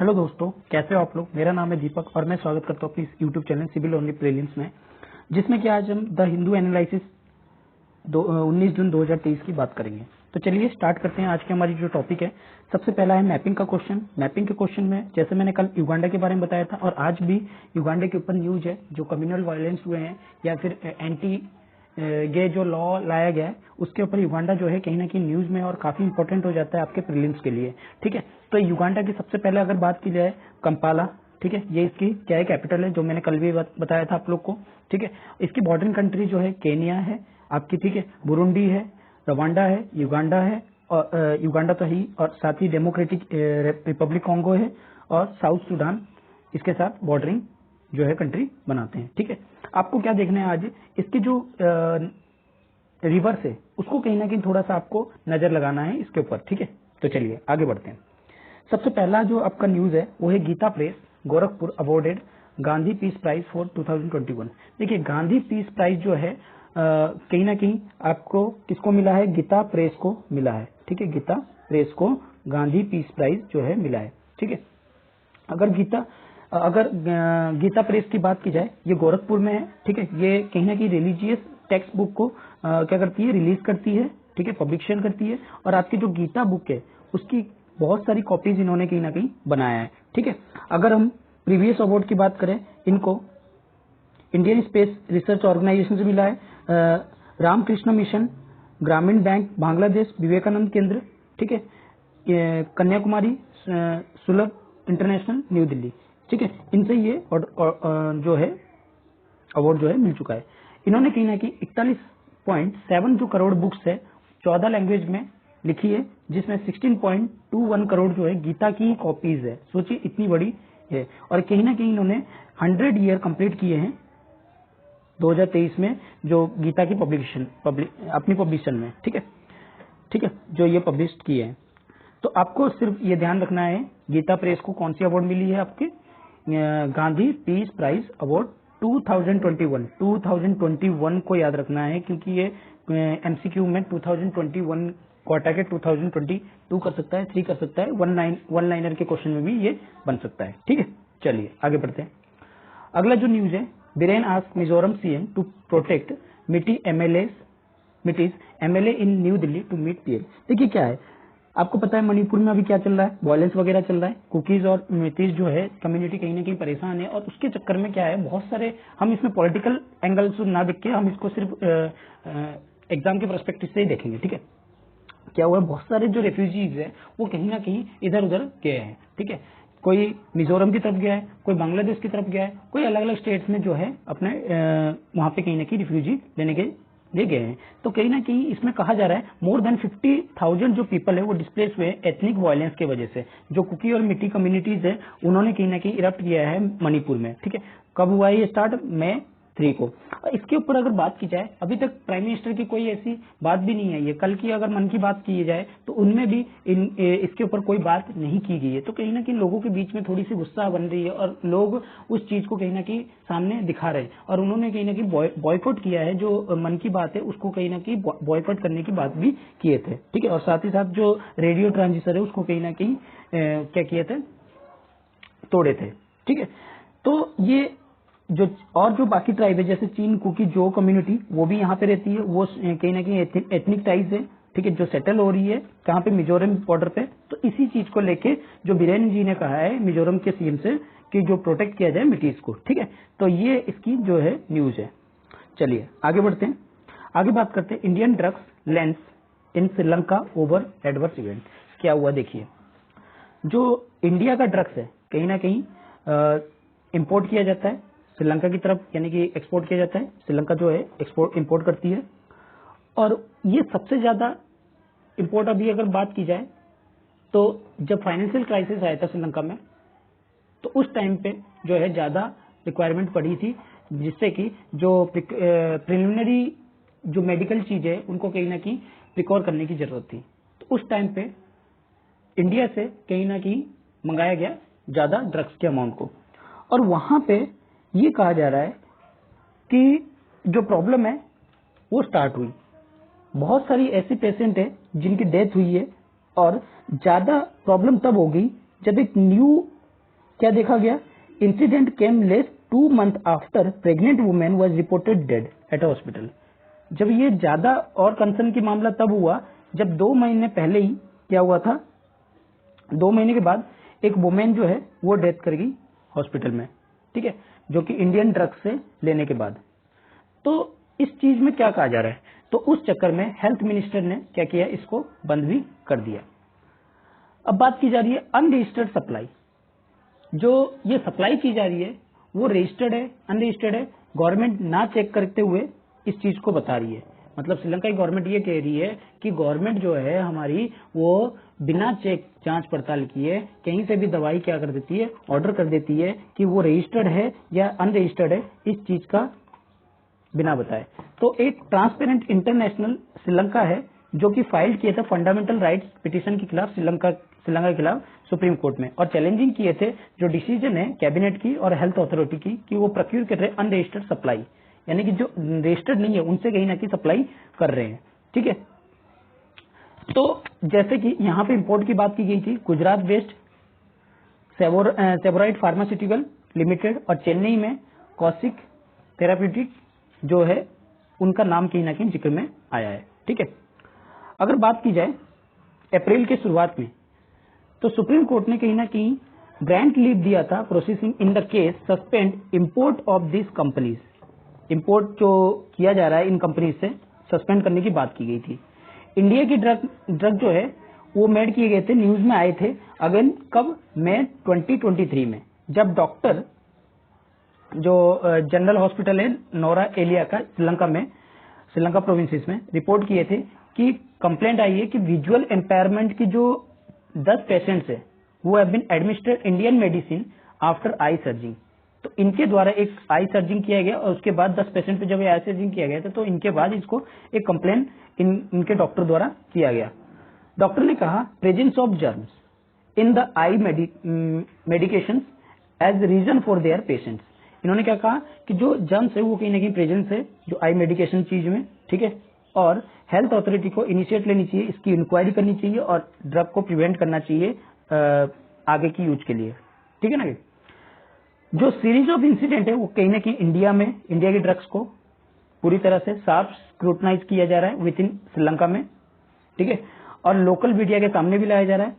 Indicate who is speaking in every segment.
Speaker 1: Hello दोस्तों, कैसे हो आप लोग। मेरा नाम है दीपक और मैं स्वागत करता हूँ अपनी इस YouTube channel civil only prelims में, जिसमें कि आज हम द हिंदू एनालिसिस 19 जून 2023 की बात करेंगे। तो चलिए स्टार्ट करते हैं। आज की हमारी जो टॉपिक है, सबसे पहला है मैपिंग का क्वेश्चन। मैपिंग के क्वेश्चन में जैसे मैंने कल युगांडा के बारे में बताया था और आज भी युगांडा के ऊपर न्यूज है, जो कम्युनल वायलेंस हुए हैं या फिर एंटी गे जो लॉ लाया गया है उसके ऊपर युगांडा जो है कहीं ना कहीं न्यूज में और काफी इंपॉर्टेंट हो जाता है आपके प्रीलिम्स के लिए। ठीक है, तो युगांडा की सबसे पहले अगर बात की जाए, कंपाला, ठीक है, ये इसकी क्या है, कैपिटल है, जो मैंने कल भी बताया था आप लोग को। ठीक है, इसकी बॉर्डरिंग कंट्री जो है केनिया है आपकी, ठीक है, बुरुंडी है, रवांडा है, युगांडा है, और युगांडा तो ही, और साथ ही डेमोक्रेटिक रिपब्लिक कॉन्गो है और साउथ सुडान इसके साथ बॉर्डरिंग जो है कंट्री बनाते हैं। ठीक है, आपको क्या देखना है आज, इसकी जो रिवर्स है उसको कहीं ना कहीं थोड़ा सा आपको नजर लगाना है इसके ऊपर। ठीक है, तो चलिए आगे बढ़ते हैं। सबसे पहला जो आपका न्यूज है वो है Gita press Gorakhpur awarded Gandhi peace prize for 2021। देखिए, गांधी पीस प्राइज जो है कहीं ना कहीं आपको किसको मिला है, गीता प्रेस को मिला है। ठीक है, गीता प्रेस को गांधी पीस प्राइज जो है मिला है। ठीक है, अगर गीता प्रेस की बात की जाए, ये गोरखपुर में है। ठीक है, ये कहीं ना कहीं रिलीजियस टेक्स्ट बुक को क्या करती है, रिलीज करती है। ठीक है, पब्लिकेशन करती है, और आपकी जो गीता बुक है उसकी बहुत सारी कॉपीज इन्होंने कहीं ना कहीं बनाया है। ठीक है, अगर हम प्रीवियस अवार्ड की बात करें, इनको इंडियन स्पेस रिसर्च ऑर्गेनाइजेशन से मिला है, रामकृष्ण मिशन, ग्रामीण बैंक बांग्लादेश, विवेकानंद केंद्र, ठीक है, कन्याकुमारी सुलभ इंटरनेशनल न्यू दिल्ली। ठीक है, इनसे ये जो है अवार्ड जो है मिल चुका है। इन्होंने कहीं ना कहीं 41.7 जो करोड़ बुक्स है 14 लैंग्वेज में लिखी है, जिसमें 16.21 करोड़ जो है गीता की कॉपीज है। सोचिए इतनी बड़ी है, और कहीं ना कहीं इन्होंने 100 ईयर कंप्लीट किए हैं 2023 में जो गीता की अपनी पब्लिकेशन में। ठीक है, ठीक है, जो ये पब्लिश किए हैं। तो आपको सिर्फ ये ध्यान रखना है, गीता प्रेस को कौन सी अवार्ड मिली है, आपके गांधी पीस प्राइज अवार्ड 2021 को याद रखना है, क्योंकि ये एमसीक्यू में 2021 को हटा के 2022 कर सकता है, 3 कर सकता है, वन लाइनर के क्वेश्चन में भी ये बन सकता है। ठीक है, चलिए आगे बढ़ते हैं। अगला जो न्यूज है, Biren asks Mizoram CM to protect Meiteis MLA in New Delhi to meet PM. देखिए क्या है, आपको पता है मणिपुर में अभी क्या चल रहा है, वायलेंस वगैरह चल रहा है, कुकीज और मिटीज जो है कम्युनिटी कहीं ना कहीं परेशान है, और उसके चक्कर में क्या है, बहुत सारे, हम इसमें पॉलिटिकल एंगल से ना देख के हम इसको सिर्फ एग्जाम के पर्सपेक्टिव से ही देखेंगे। ठीक है, क्या हुआ, बहुत सारे जो रेफ्यूजीज है वो कहीं ना कहीं इधर उधर गए हैं। ठीक है, कोई मिजोरम की तरफ गया है, कोई बांग्लादेश की तरफ गया है, कोई अलग अलग स्टेट्स में जो है अपने वहां पे कहीं ना कहीं रिफ्यूजी लेने के लिए गए हैं। तो कहीं ना कहीं इसमें कहा जा रहा है मोर देन 50,000 जो पीपल है वो डिस्प्लेस हुए एथनिक वायलेंस की वजह से। जो कुकी और मिट्टी कम्युनिटीज है उन्होंने कहीं ना कहीं इरप्ट किया है मणिपुर में। ठीक है, कब हुआ है ये स्टार्ट, मई 3 को। इसके ऊपर अगर बात की जाए, अभी तक प्राइम मिनिस्टर की कोई ऐसी बात भी नहीं है। ये कल की अगर मन की बात की जाए तो उनमें भी इसके ऊपर कोई बात नहीं की गई है। तो कहीं ना कहीं लोगों के बीच में थोड़ी सी गुस्सा बन रही है, और लोग उस चीज को कहीं ना कहीं सामने दिखा रहे हैं, और उन्होंने कहीं ना कहीं बॉयकॉट किया है। जो मन की बात है उसको कहीं ना कहीं बॉयकॉट करने की बात भी किए थे। ठीक है, और साथ ही साथ जो रेडियो ट्रांजिस्टर है उसको कहीं ना कहीं क्या किए थे, तोड़े थे। ठीक है, तो ये जो बाकी ट्राइब है, जैसे चीन कुकी जो कम्युनिटी वो भी यहाँ पे रहती है, वो कहीं ना कहीं एथनिक टाइज है। ठीक है, जो सेटल हो रही है कहाँ पे, मिजोरम बॉर्डर पे। तो इसी चीज को लेके जो बीरेन जी ने कहा है मिजोरम के सीएम से कि जो प्रोटेक्ट किया जाए मिटीज को। ठीक है, तो ये इसकी जो है न्यूज है। चलिए आगे बढ़ते हैं, आगे बात करते हैं Indian drugs lands in Sri Lanka over adverse event. क्या हुआ देखिए, जो इंडिया का ड्रग्स है कहीं ना कहीं इंपोर्ट किया जाता है श्रीलंका की तरफ, यानी कि एक्सपोर्ट किया जाता है। श्रीलंका जो है इंपोर्ट करती है, और ये सबसे ज्यादा इंपोर्ट अभी अगर बात की जाए तो जब फाइनेंशियल क्राइसिस आया था श्रीलंका में, तो उस टाइम पे जो है ज्यादा रिक्वायरमेंट पड़ी थी, जिससे कि जो प्रिलिमिनरी जो मेडिकल चीजें उनको कहीं ना कहीं रिकॉर्ड करने की जरूरत थी। तो उस टाइम पे इंडिया से कहीं ना कहीं मंगाया गया ज्यादा ड्रग्स के अमाउंट को, और वहां पे ये कहा जा रहा है कि जो प्रॉब्लम है वो स्टार्ट हुई। बहुत सारी ऐसी पेशेंट है जिनकी डेथ हुई है, और ज्यादा प्रॉब्लम तब होगी जब एक न्यू क्या देखा गया? Incident came less 2 months after pregnant women was reported dead eight hospital. जब ये ज्यादा और कंसर्न की मामला तब हुआ जब 2 महीने पहले ही क्या हुआ था, 2 महीने के बाद एक वुमेन जो है वो डेथ कर गई हॉस्पिटल में, ठीक है, जो कि इंडियन ड्रग से लेने के बाद। तो इस चीज में क्या कहा जा रहा है, तो उस चक्कर में हेल्थ मिनिस्टर ने क्या किया, इसको बंद भी कर दिया। अब बात की जा रही है अनरजिस्टर्ड सप्लाई। जो ये सप्लाई की जा रही है वो रजिस्टर्ड है अनरजिस्टर्ड है, गवर्नमेंट ना चेक करते हुए इस चीज को बता रही है। मतलब श्रीलंका की गवर्नमेंट ये कह रही है कि गवर्नमेंट जो है हमारी वो बिना चेक जांच पड़ताल किए कहीं से भी दवाई क्या कर देती है, ऑर्डर कर देती है कि वो रजिस्टर्ड है या अनरजिस्टर्ड है, इस चीज का बिना बताए। तो एक ट्रांसपेरेंट इंटरनेशनल श्रीलंका है जो कि फाइल किए थे फंडामेंटल राइट्स पिटीशन के खिलाफ श्रीलंका के खिलाफ सुप्रीम कोर्ट में, और चैलेंजिंग किए थे जो डिसीजन है कैबिनेट की और हेल्थ अथॉरिटी की कि वो प्रोक्यूर कर रहे हैं अनरजिस्टर्ड सप्लाई, यानी कि जो रजिस्टर्ड नहीं है उनसे कहीं ना कहीं सप्लाई कर रहे हैं, ठीक है। तो जैसे कि यहाँ पे इंपोर्ट की बात की गई थी, गुजरात बेस्ड सेवोराइट फार्मास्यूटिकल लिमिटेड और चेन्नई में कौशिक थेराप्यूटिक जो है उनका नाम कहीं ना कहीं जिक्र में आया है, ठीक है। अगर बात की जाए अप्रैल के शुरुआत में, तो सुप्रीम कोर्ट ने कहीं ना कहीं ग्रांट लीव दिया था processing in the case suspend import of this companies. Import जो किया जा रहा है इन कंपनीज से सस्पेंड करने की बात की गई थी। इंडिया की ड्रग जो है वो मेड किए गए थे, न्यूज में आए थे अगेन कब, मई 2023 में, जब डॉक्टर जो जनरल हॉस्पिटल है नोरा एलिया का श्रीलंका प्रोविंसेस में रिपोर्ट किए थे कि कंप्लेंट आई है कि विजुअल एम्पायरमेंट की जो 10 पेशेंट्स है वो have been administered Indian medicine after eye surging. तो इनके द्वारा एक आई सर्जिंग किया गया और उसके बाद 10 पेशेंट पे जब आई सर्जिंग किया गया था तो इनके बाद इसको एक कंप्लेंट इनके डॉक्टर द्वारा किया गया। डॉक्टर ने कहा presence of germs in the eye medication as reason for their patients. इन्होंने क्या कहा कि जो जर्म्स है वो कहीं ना कहीं प्रेजेंस है जो आई मेडिकेशन चीज में, ठीक है, और हेल्थ अथॉरिटी को इनिशिएट लेनी चाहिए, इसकी इंक्वायरी करनी चाहिए और ड्रग को प्रिवेंट करना चाहिए आगे की यूज के लिए, ठीक है ना। जो सीरीज ऑफ इंसिडेंट है वो कहीं ना कहीं इंडिया की ड्रग्स को पूरी तरह से साफ स्क्रूटनाइज किया जा रहा है विद इन श्रीलंका में, ठीक है, और लोकल मीडिया के सामने भी लाया जा रहा है।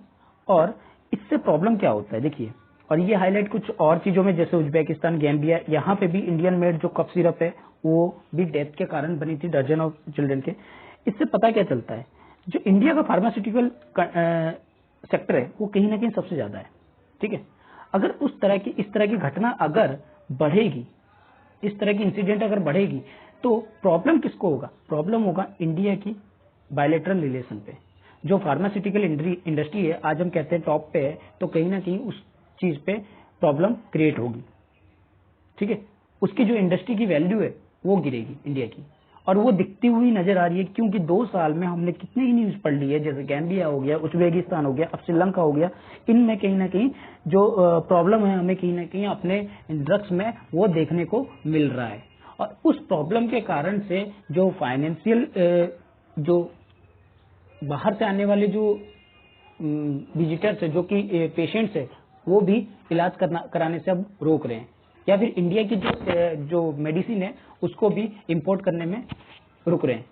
Speaker 1: और इससे प्रॉब्लम क्या होता है देखिए, और ये हाईलाइट कुछ और चीजों में जैसे उज्बेकिस्तान, गैम्बिया, यहाँ पे भी इंडियन मेड जो कफ सिरप है वो भी डेथ के कारण बनी थी दर्जन ऑफ चिल्ड्रन के। इससे पता क्या चलता है, जो इंडिया का फार्मास्यूटिकल सेक्टर है वो कहीं ना कहीं सबसे ज्यादा है, ठीक है। अगर इस तरह की घटना अगर बढ़ेगी, इस तरह की इंसिडेंट अगर बढ़ेगी तो प्रॉब्लम किसको होगा, प्रॉब्लम होगा इंडिया की बायलैटरल रिलेशन पे। जो फार्मास्यूटिकल इंडस्ट्री है आज हम कहते हैं टॉप पे है, तो कहीं ना कहीं उस चीज पे प्रॉब्लम क्रिएट होगी, ठीक है। उसकी जो इंडस्ट्री की वैल्यू है वो गिरेगी इंडिया की, और वो दिखती हुई नजर आ रही है क्योंकि 2 साल में हमने कितनी ही न्यूज पढ़ ली है, जैसे गैम्बिया हो गया, उज्बेकिस्तान हो गया, अब श्रीलंका हो गया। इनमें कहीं ना कहीं जो प्रॉब्लम है हमें कहीं ना कहीं अपने ड्रग्स में वो देखने को मिल रहा है, और उस प्रॉब्लम के कारण से जो फाइनेंशियल जो बाहर से आने वाले जो विजिटर्स है, जो कि पेशेंट्स है, वो भी इलाज कराने से अब रोक रहे हैं, या फिर इंडिया की जो मेडिसिन है उसको भी इंपोर्ट करने में रुक रहे हैं,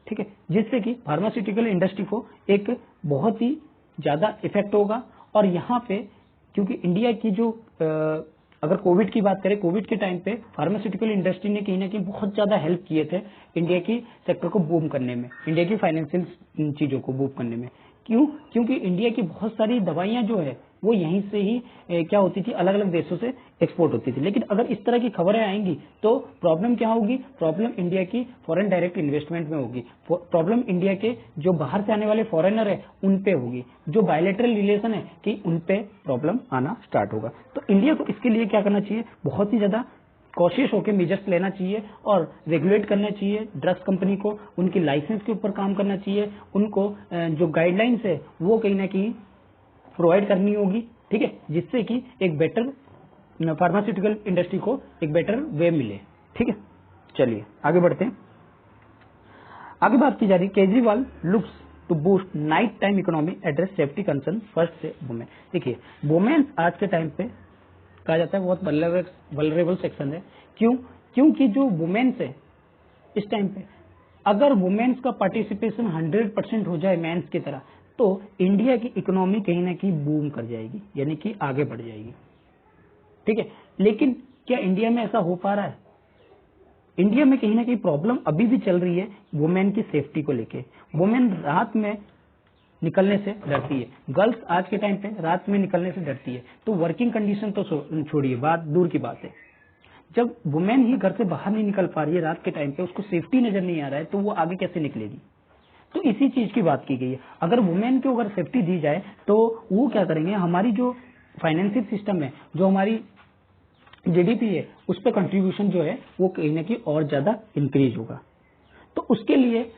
Speaker 1: ठीक है, जिससे कि फार्मास्यूटिकल इंडस्ट्री को एक बहुत ही ज्यादा इफेक्ट होगा। और यहाँ पे क्योंकि इंडिया की जो अगर कोविड की बात करें, कोविड के टाइम पे फार्मास्यूटिकल इंडस्ट्री ने कहीं ना कहीं बहुत ज्यादा हेल्प किए थे इंडिया की सेक्टर को बूम करने में, इंडिया की फाइनेंशियल चीजों को बूम करने में। क्यों? क्योंकि इंडिया की बहुत सारी दवाइयां जो है वो यहीं से ही क्या होती थी, अलग अलग देशों से एक्सपोर्ट होती थी। लेकिन अगर इस तरह की खबरें आएंगी तो प्रॉब्लम क्या होगी, प्रॉब्लम इंडिया की फॉरेन डायरेक्ट इन्वेस्टमेंट में होगी, प्रॉब्लम इंडिया के जो बाहर से आने वाले फॉरेनर है उन पे होगी, जो बायलैटरल रिलेशन है कि उन पे प्रॉब्लम आना स्टार्ट होगा। तो इंडिया को इसके लिए क्या करना चाहिए, बहुत ही ज्यादा कॉशियस होकर मेजर्स लेना चाहिए और रेगुलेट करना चाहिए ड्रग्स कंपनी को, उनकी लाइसेंस के ऊपर काम करना चाहिए, उनको जो गाइडलाइंस है वो कहीं ना कहीं प्रोवाइड करनी होगी, ठीक है, जिससे कि एक बेटर फार्मास्यूटिकल इंडस्ट्री को एक बेटर वे मिले, ठीक है। चलिए आगे बढ़ते हैं। आगे बात की जा रही, Kejriwal looks to boost night time economy, address safety concern first से वुमेन। देखिए वुमेन आज के टाइम पे कहा जाता है बहुत वल्नरेबल सेक्शन है। क्यों? क्योंकि जो वुमेन्स है इस टाइम पे, अगर वुमेन्स का पार्टिसिपेशन 100% हो जाए मेंस की तरह, तो इंडिया की इकोनॉमी कहीं ना कहीं बूम कर जाएगी, यानी कि आगे बढ़ जाएगी। ठीक है, लेकिन क्या इंडिया में ऐसा हो पा रहा है? इंडिया में कहीं ना कहीं प्रॉब्लम अभी भी चल रही है वुमेन की सेफ्टी को लेके। वुमेन रात में निकलने से डरती है, गर्ल्स आज के टाइम पे रात में निकलने से डरती है। तो वर्किंग कंडीशन तो छोड़िए, बात दूर की बात है, जब वुमेन ही घर से बाहर नहीं निकल पा रही है रात के टाइम पे, उसको सेफ्टी नजर नहीं आ रहा है, तो वो आगे कैसे निकलेगी? तो इसी चीज की बात की गई है। अगर वुमेन को अगर सेफ्टी दी जाए तो वो क्या करेंगे, हमारी जो फाइनेंशियल सिस्टम है, जो हमारी जीडीपी है, उस पर कंट्रीब्यूशन जो है वो कहीं ना कहीं और ज्यादा इंक्रीज होगा। तो उसके लिए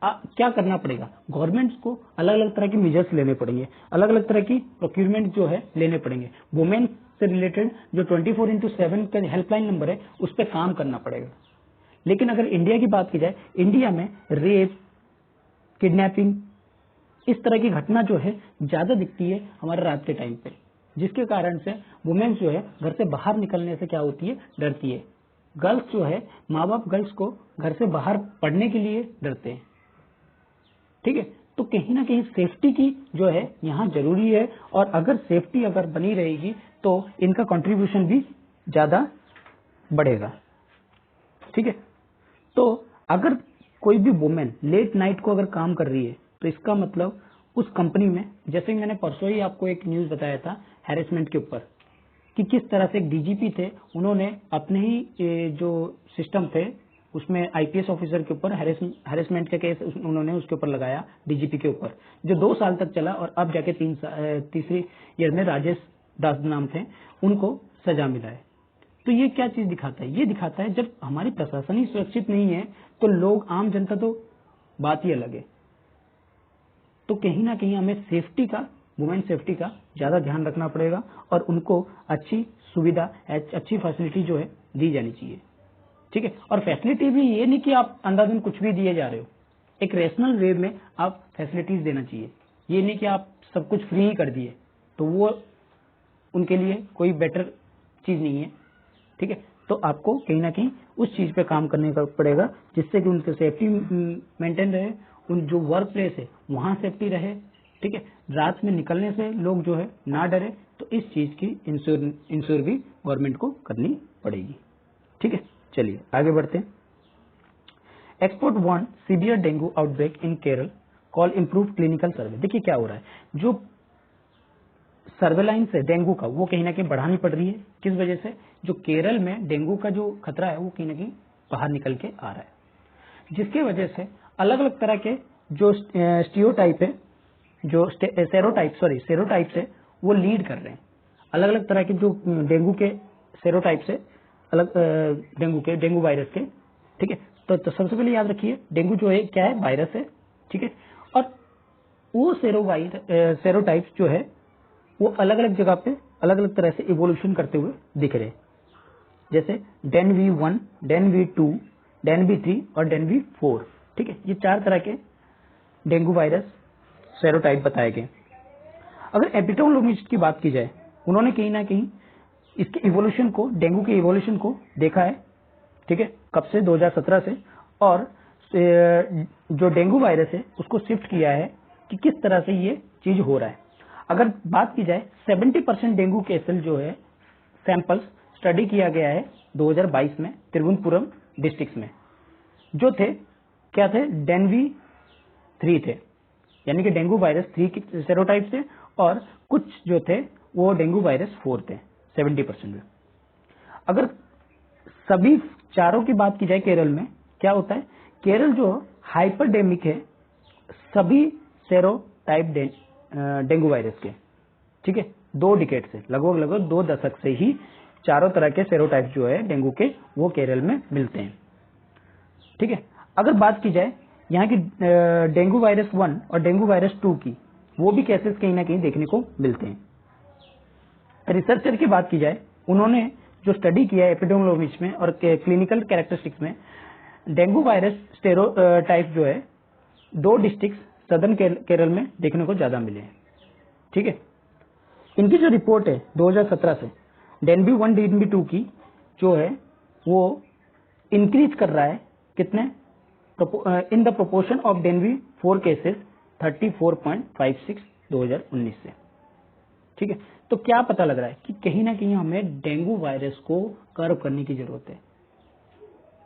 Speaker 1: क्या करना पड़ेगा? गवर्नमेंट्स को अलग अलग तरह के मेजर्स लेने पड़ेंगे, अलग अलग तरह की प्रोक्यूरमेंट जो है लेने पड़ेंगे। वुमेन से रिलेटेड जो 24/7 का हेल्पलाइन नंबर है उस पर काम करना पड़ेगा। लेकिन अगर इंडिया की बात की जाए, इंडिया में रेप, किडनैपिंग, इस तरह की घटना जो है ज्यादा दिखती है हमारे रात के टाइम पे, जिसके कारण से वुमेन्स जो है घर से बाहर निकलने से क्या होती है, डरती है। गर्ल्स जो है, माँ बाप गर्ल्स को घर से बाहर पढ़ने के लिए डरते हैं। ठीक है, तो कहीं ना कहीं सेफ्टी की जो है यहाँ जरूरी है, और अगर सेफ्टी अगर बनी रहेगी तो इनका कंट्रीब्यूशन भी ज्यादा बढ़ेगा। ठीक है, तो अगर कोई भी वुमेन लेट नाइट को अगर काम कर रही है, तो इसका मतलब उस कंपनी में, जैसे मैंने परसों ही आपको एक न्यूज बताया था हैरेसमेंट के ऊपर, कि किस तरह से एक डीजीपी थे, उन्होंने अपने ही जो सिस्टम थे उसमें आईपीएस ऑफिसर के ऊपर हैरेसमेंट का केस उन्होंने उसके ऊपर लगाया, डीजीपी के ऊपर, जो 2 साल तक चला, और अब जाके तीसरी ईयर में राजेश दास नाम थे, उनको सजा मिला है। तो ये क्या चीज दिखाता है? ये दिखाता है जब हमारी प्रशासन ही सुरक्षित नहीं है तो लोग, आम जनता तो बात ही अलग है। तो कहीं ना कहीं हमें सेफ्टी का, वुमेन सेफ्टी का ज्यादा ध्यान रखना पड़ेगा, और उनको अच्छी सुविधा, अच्छी फैसिलिटी जो है दी जानी चाहिए। ठीक है, और फैसिलिटी भी ये नहीं कि आप अंधाधुंध कुछ भी दिए जा रहे हो, एक रेशनल वे में आप फैसिलिटीज देना चाहिए। ये नहीं कि आप सब कुछ फ्री ही कर दिए, तो वो उनके लिए कोई बेटर चीज नहीं है। ठीक है, तो आपको कहीं ना कहीं उस चीज पे काम करने का पड़ेगा, जिससे कि उनकी सेफ्टी मेंटेन रहे, उन जो वर्क प्लेस है वहां सेफ्टी रहे। ठीक है, रात में निकलने से लोग जो है ना डरे, तो इस चीज की इंश्योर भी गवर्नमेंट को करनी पड़ेगी। ठीक है, चलिए आगे बढ़ते हैं। Expert warn severe dengue outbreak in Kerala, call improve clinical survey. देखिए क्या हो रहा है, जो सर्वेलाइंस है डेंगू का, वो कहीं ना कहीं बढ़ानी पड़ रही है। किस वजह से? जो केरल में डेंगू का जो खतरा है वो कहीं ना कहीं बाहर निकल के आ रहा है, जिसके वजह से अलग अलग तरह के जो स्टीरियोटाइप है, जो सेरोटाइप्स है, वो लीड कर रहे हैं। अलग अलग तरह के जो डेंगू के सेरोटाइप्स है, अलग डेंगू वायरस के। ठीक है, तो सबसे पहले याद रखिए, डेंगू जो है क्या है, वायरस है। ठीक है, और वो सेरोटाइप्स जो है वो अलग अलग जगह पे अलग अलग तरह से इवोल्यूशन करते हुए दिख रहे हैं, जैसे डेनवी1, डेनवी2, डेनवी3 और डेनवी4। ठीक है, ये 4 तरह के डेंगू वायरस सेरोटाइप बताए गए। अगर एपिडेमियोलॉजिस्ट की बात की जाए, उन्होंने कहीं ना कहीं इसके इवोल्यूशन को, डेंगू के इवोल्यूशन को देखा है। ठीक है, कब से? 2017 से, और जो डेंगू वायरस है उसको शिफ्ट किया है कि किस तरह से ये चीज हो रहा है। अगर बात की जाए, 70% डेंगू केसेस जो है सैंपल्स स्टडी किया गया है 2022 में तिरुवनंतपुरम डिस्ट्रिक्ट में, जो थे क्या थे, डेनवी 3 थे, यानी कि डेंगू वायरस 3 के सेरोटाइप थे, और कुछ जो थे वो डेंगू वायरस 4 थे 70% में। अगर सभी चारों की बात की जाए, केरल में क्या होता है, केरल जो हाइपरडेमिक है सभी सेरोटाइप डेंगू वायरस के। ठीक है, 2 डिकेड से, लगभग 2 दशक से ही चारों तरह के सेरोटाइप जो है डेंगू के, वो केरल में मिलते हैं। ठीक है, अगर बात की जाए यहाँ की डेंगू वायरस 1 और डेंगू वायरस 2 की, वो भी केसेस कहीं ना कहीं देखने को मिलते हैं। रिसर्चर की बात की जाए, उन्होंने जो स्टडी किया है एपिडेमियोलॉजी में और क्लिनिकल कैरेक्टरिस्टिक्स में, डेंगू वायरस स्टेरोटाइप जो है 2 डिस्ट्रिक्ट सदर्न केरल में देखने को ज्यादा मिले हैं। ठीक है, इनकी जो रिपोर्ट है 2017 से, डेनबी 1 डेनबी 2 की जो है वो इंक्रीज कर रहा है कितने, in the proportion of Denby 4 cases 34.56 2019 से। ठीक है, तो क्या पता लग रहा है कि कहीं ना कहीं हमें डेंगू वायरस को कर्व करने की जरूरत है।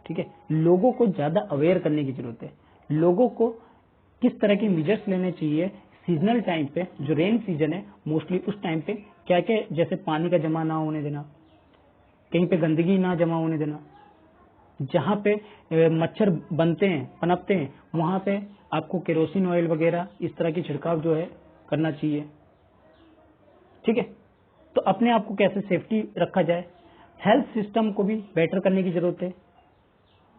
Speaker 1: ठीक है, लोगों को ज्यादा अवेयर करने की जरूरत है, लोगों को किस तरह के मेजर्स लेने चाहिए सीजनल टाइम पे, जो रेन सीजन है मोस्टली उस टाइम पे क्या क्या, जैसे पानी का जमा ना होने देना, कहीं पे गंदगी ना जमा होने देना, जहाँ पे मच्छर बनते हैं पनपते हैं वहां पे आपको केरोसिन ऑयल वगैरह इस तरह की छिड़काव जो है करना चाहिए। ठीक है, तो अपने आप को कैसे सेफ्टी रखा जाए, हेल्थ सिस्टम को भी बेटर करने की जरूरत है।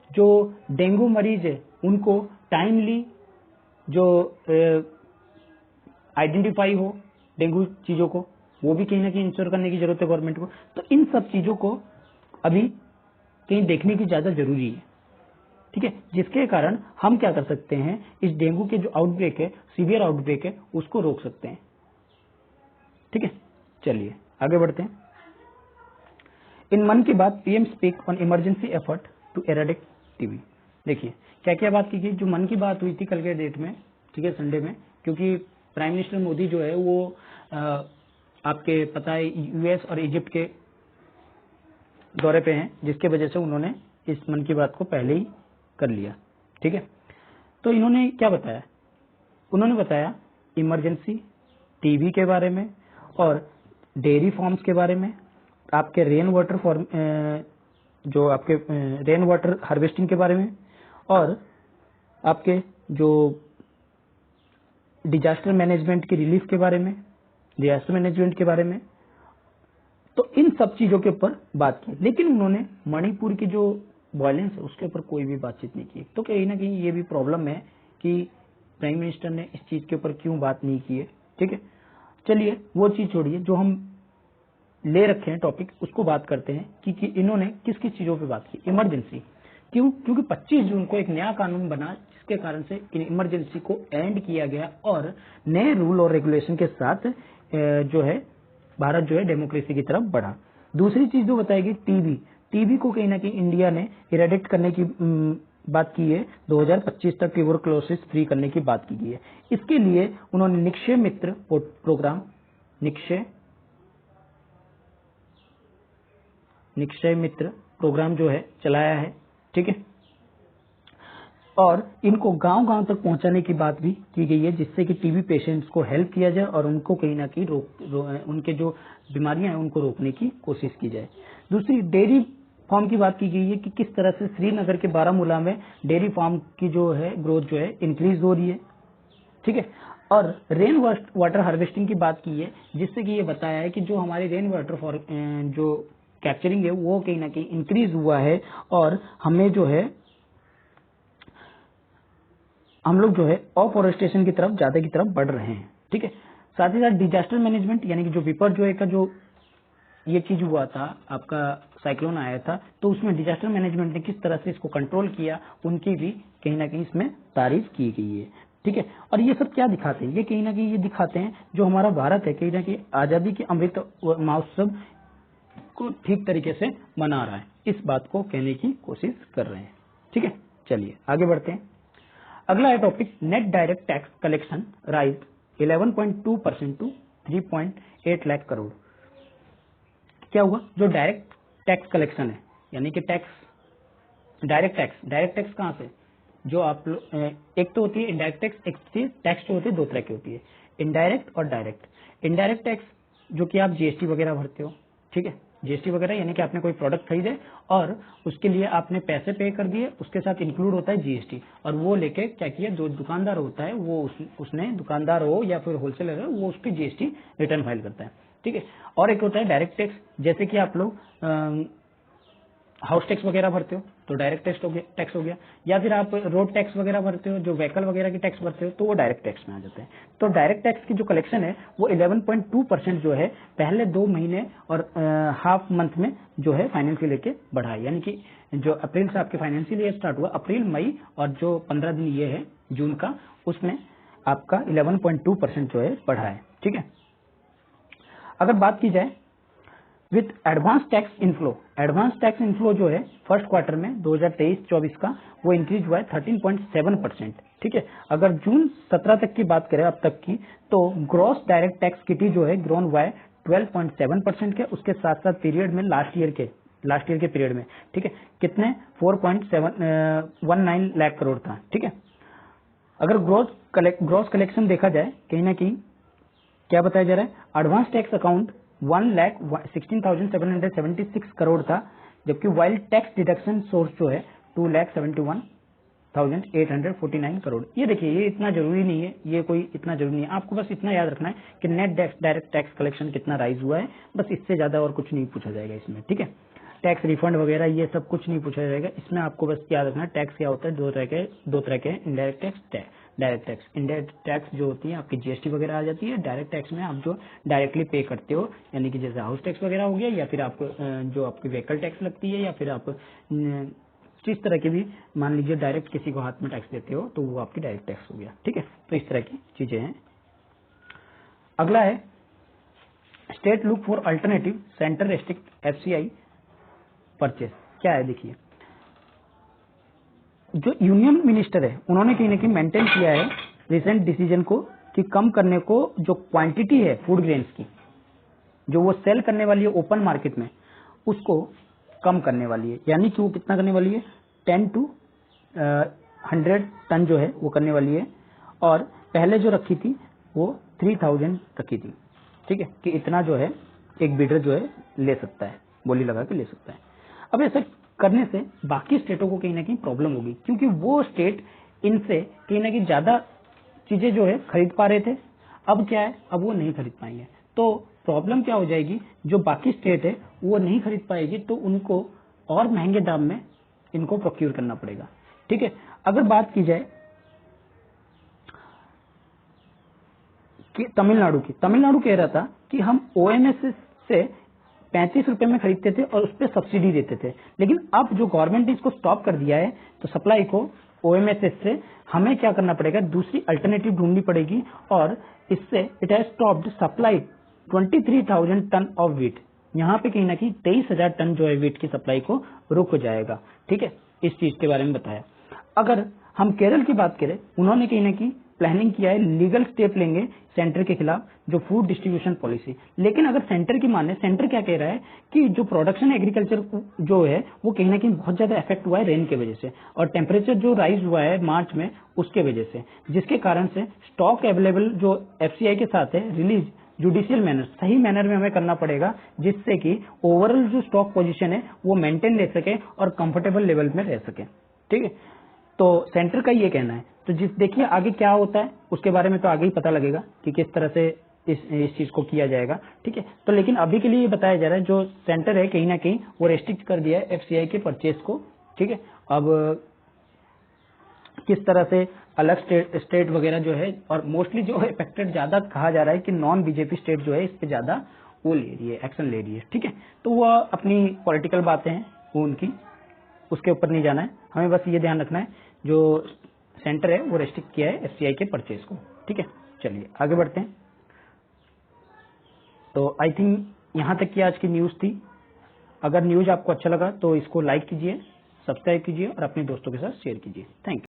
Speaker 1: जो डेंगू मरीज है उनको टाइमली जो आइडेंटिफाई हो डेंगू चीजों को, वो भी कहीं ना कहीं इंश्योर करने की जरूरत है गवर्नमेंट को। तो इन सब चीजों को अभी कहीं देखने की ज्यादा जरूरी है। ठीक है, जिसके कारण हम क्या कर सकते हैं, इस डेंगू के जो आउटब्रेक है, सीवियर आउटब्रेक है, उसको रोक सकते हैं। ठीक है, चलिए आगे बढ़ते हैं। इन Mann Ki Baat PM speak on emergency effort to eradicate TB. देखिए क्या क्या बात की गई, जो मन की बात हुई थी कल के डेट में, ठीक है, संडे में, क्योंकि प्राइम मिनिस्टर मोदी जो है वो आपके पता है यूएस और इजिप्ट के दौरे पे हैं, जिसके वजह से उन्होंने इस मन की बात को पहले ही कर लिया। ठीक है, तो इन्होंने क्या बताया, उन्होंने बताया इमरजेंसी टीबी के बारे में और डेयरी फार्म्स के बारे में, आपके रेन वाटर फॉर्म जो आपके रेन वाटर हार्वेस्टिंग के बारे में, और आपके जो डिजास्टर मैनेजमेंट की रिलीफ के बारे में, डिजास्टर मैनेजमेंट के बारे में। तो इन सब चीजों के ऊपर बात की, लेकिन उन्होंने मणिपुर की जो वायलेंस है उसके ऊपर कोई भी बातचीत नहीं की। तो कहीं ना कहीं ये भी प्रॉब्लम है कि प्राइम मिनिस्टर ने इस चीज के ऊपर क्यों बात नहीं की है। ठीक है, चलिए वो चीज छोड़िए, जो हम ले रखे हैं टॉपिक उसको बात करते हैं कि इन्होंने किस किस चीजों पे बात की। इमरजेंसी क्यों, क्योंकि 25 जून को एक नया कानून बना जिसके कारण से इमरजेंसी को एंड किया गया और नए रूल और रेगुलेशन के साथ जो है भारत जो है डेमोक्रेसी की तरफ बढ़ा। दूसरी चीज जो बताएगी टीबी, टीबी को कहीं ना कहीं इंडिया ने इरेडिक्ट करने की बात की है, 2025 तक ट्यूबरक्लोसिस फ्री करने की बात की गई है। इसके लिए उन्होंने निक्षय मित्र प्रोग्राम, निक्षय मित्र प्रोग्राम जो है चलाया है। ठीक है, और इनको गांव गांव तक पहुंचाने की बात भी की गई है, जिससे कि टीबी पेशेंट्स को हेल्प किया जाए और उनको कहीं ना कहीं उनके जो बीमारियां हैं उनको रोकने की कोशिश की जाए। दूसरी डेयरी फार्म की बात की गई है कि किस तरह से श्रीनगर के बारामूला में डेयरी फार्म की जो है ग्रोथ जो है इंक्रीज हो रही है। ठीक है, और रेन वाटर हार्वेस्टिंग की बात की है, जिससे कि ये बताया है कि जो हमारे रेन वाटर जो कैप्चरिंग है वो कहीं ना कहीं इंक्रीज हुआ है और हमें जो है हम लोग जो है अफॉरेस्टेशन की तरफ ज्यादा की तरफ बढ़ रहे हैं। ठीक है, साथ ही साथ डिजास्टर मैनेजमेंट यानी कि जो विपर्जॉय का जो ये चीज हुआ था, आपका साइक्लोन आया था, तो उसमें डिजास्टर मैनेजमेंट ने किस तरह से इसको कंट्रोल किया उनकी भी कहीं ना कहीं इसमें तारीफ की गई है। ठीक है, और ये सब क्या दिखाते हैं, ये कहीं ना कहीं ये दिखाते हैं जो हमारा भारत है कहीं ना कहीं आजादी के अमृत महोत्सव को ठीक तरीके से मना रहा है, इस बात को कहने की कोशिश कर रहे हैं। ठीक है, चलिए आगे बढ़ते हैं। अगला है topic net direct tax collection rise 11.2% to 3.8 lakh crore. क्या हुआ, जो डायरेक्ट टैक्स कलेक्शन है यानी कि टैक्स, डायरेक्ट टैक्स कहां से, जो आप एक तो होती है इनडायरेक्ट टैक्स, एक टैक्स जो होती है दो तरह की होती है, इनडायरेक्ट और डायरेक्ट। इनडायरेक्ट टैक्स जो कि आप जीएसटी वगैरह भरते हो। ठीक है, जीएसटी वगैरह यानी कि आपने कोई प्रोडक्ट खरीदे और उसके लिए आपने पैसे पे कर दिए, उसके साथ इंक्लूड होता है जीएसटी, और वो लेके क्या किया, जो दुकानदार होता है वो उसने दुकानदार हो या फिर होलसेलर हो वो उसकी जीएसटी रिटर्न फाइल करता है। ठीक है, और एक होता है डायरेक्ट टैक्स, जैसे कि आप लोग हाउस टैक्स वगैरह भरते हो तो डायरेक्ट टैक्स हो गया, या फिर आप रोड टैक्स वगैरह भरते हो, जो व्हीकल वगैरह की टैक्स भरते हो तो वो डायरेक्ट टैक्स में आ जाते हैं। तो डायरेक्ट टैक्स की जो कलेक्शन है वो 11.2% जो है पहले 2 महीने और हाफ मंथ में जो है फाइनेंशियल ईयर के बढ़ा है, यानी कि जो अप्रैल से आपके फाइनेंशियल ईयर स्टार्ट हुआ, अप्रैल मई और जो 15 दिन ये है जून का, उसमें आपका 11.2% जो है बढ़ा है। ठीक है, अगर बात की जाए विथ एडवांस टैक्स इनफ्लो जो है फर्स्ट क्वार्टर में 2023-24 का वो इंक्रीज हुआ है 13.7%। ठीक है, अगर जून 17 तक की बात करें अब तक की, तो ग्रॉस डायरेक्ट टैक्स किटी जो है ग्रोन हुआ है 12.7% के। उसके साथ साथ पीरियड में लास्ट ईयर के पीरियड में, ठीक है, कितने 4.19 लाख करोड़ था। ठीक है, अगर ग्रॉस कलेक्शन देखा जाए कहीं ना कहीं क्या बताया जा रहा है, एडवांस टैक्स अकाउंट 1,16,776 करोड़ था, जबकि वाइल टैक्स डिडक्शन सोर्स जो है 2,71,849 करोड़। ये देखिए, ये इतना जरूरी नहीं है, ये कोई इतना जरूरी नहीं है, आपको बस इतना याद रखना है कि नेट डायरेक्ट टैक्स कलेक्शन कितना राइज हुआ है, बस इससे ज्यादा और कुछ नहीं पूछा जाएगा इसमें। ठीक है, टैक्स रिफंड वगैरह ये सब कुछ नहीं पूछा जाएगा इसमें, आपको बस याद रखना है टैक्स क्या होता है, दो तरह के indirect tax, direct tax. Indirect tax जो होती है आपकी जीएसटी वगैरह आ जाती है, डायरेक्ट टैक्स में आप जो डायरेक्टली पे करते हो, यानी कि जैसे हाउस टैक्स वगैरह हो गया, या फिर आपको जो आपकी व्हीकल टैक्स लगती है, या फिर आप जिस तरह की भी मान लीजिए डायरेक्ट किसी को हाथ में टैक्स देते हो तो वो आपकी डायरेक्ट टैक्स हो गया। ठीक है, तो इस तरह की चीजें हैं। अगला है state look for alternative centre restrict FCI purchase. क्या है देखिए, जो यूनियन मिनिस्टर है उन्होंने कहीं ना कहीं मेंटेन किया है रिसेंट डिसीजन को कि कम करने को जो क्वांटिटी है फूड ग्रेन्स की जो वो सेल करने वाली है ओपन मार्केट में, उसको कम करने वाली है। यानी कि वो कितना करने वाली है, 10 to 100 टन जो है वो करने वाली है, और पहले जो रखी थी वो 3000 रखी थी। ठीक है, कि इतना जो है एक बीडर जो है ले सकता है, बोली लगा के ले सकता है। अब ऐसा करने से बाकी स्टेटों को कहीं ना कहीं प्रॉब्लम होगी, क्योंकि वो स्टेट इनसे कहीं ना कहीं ज्यादा चीजें जो है खरीद पा रहे थे। अब क्या है, अब वो नहीं खरीद पाएंगे, तो प्रॉब्लम क्या हो जाएगी, जो बाकी स्टेट है वो नहीं खरीद पाएगी, तो उनको और महंगे दाम में इनको प्रोक्यूर करना पड़ेगा। ठीक है, अगर बात की जाए कि तमिलनाडु कह रहा था कि हम ओएमएस से 35 रुपए में खरीदते थे और उस पर सब्सिडी देते थे, लेकिन अब जो गवर्नमेंट ने इसको स्टॉप कर दिया है, तो सप्लाई को ओएमएसएस से हमें क्या करना पड़ेगा, दूसरी अल्टरनेटिव ढूंढनी पड़ेगी, और इससे it has stopped supply 23,000 ton of wheat. यहाँ पे कहीं ना कहीं 23,000 टन जो है वीट की सप्लाई को रुक जाएगा। ठीक है, इस चीज के बारे में बताया। अगर हम केरल की बात करें, उन्होंने कहीं ना कहीं प्लानिंग किया है, लीगल स्टेप लेंगे सेंटर के खिलाफ जो फूड डिस्ट्रीब्यूशन पॉलिसी। लेकिन अगर सेंटर की माने, सेंटर क्या कह रहा है कि जो प्रोडक्शन एग्रीकल्चर जो है वो कहीं ना कहीं बहुत ज्यादा इफेक्ट हुआ है रेन के वजह से, और टेम्परेचर जो राइज हुआ है मार्च में उसके वजह से, जिसके कारण से स्टॉक अवेलेबल जो एफसीआई के साथ है रिलीज जुडिशियल मैनर, सही मैनर में हमें करना पड़ेगा, जिससे कि ओवरऑल जो स्टॉक पोजीशन है वो मेंटेन ले सके और कंफर्टेबल लेवल में रह सके। ठीक है, तो सेंटर का ये कहना है। तो देखिए आगे क्या होता है उसके बारे में तो आगे ही पता लगेगा कि किस तरह से इस चीज को किया जाएगा। ठीक है, तो लेकिन अभी के लिए ये बताया जा रहा है जो सेंटर है कहीं ना कहीं वो रेस्ट्रिक्ट कर दिया है एफसीआई के परचेज को। ठीक है, अब किस तरह से अलग स्टेट वगैरह जो है, और मोस्टली जो इफेक्टेड ज्यादा कहा जा रहा है कि नॉन बीजेपी स्टेट जो है इस पे ज्यादा वो ले रही है, एक्शन ले रही है। ठीक है, तो वह अपनी पॉलिटिकल बातें हैं वो उनकी, उसके ऊपर नहीं जाना है, हमें बस ये ध्यान रखना है जो सेंटर है वो रेस्ट्रिक्ट किया है एफसीआई के परचेज को। ठीक है, चलिए आगे बढ़ते हैं। तो आई थिंक यहाँ तक की आज की न्यूज थी। अगर न्यूज आपको अच्छा लगा तो इसको लाइक कीजिए, सब्सक्राइब कीजिए और अपने दोस्तों के साथ शेयर कीजिए। Thank you.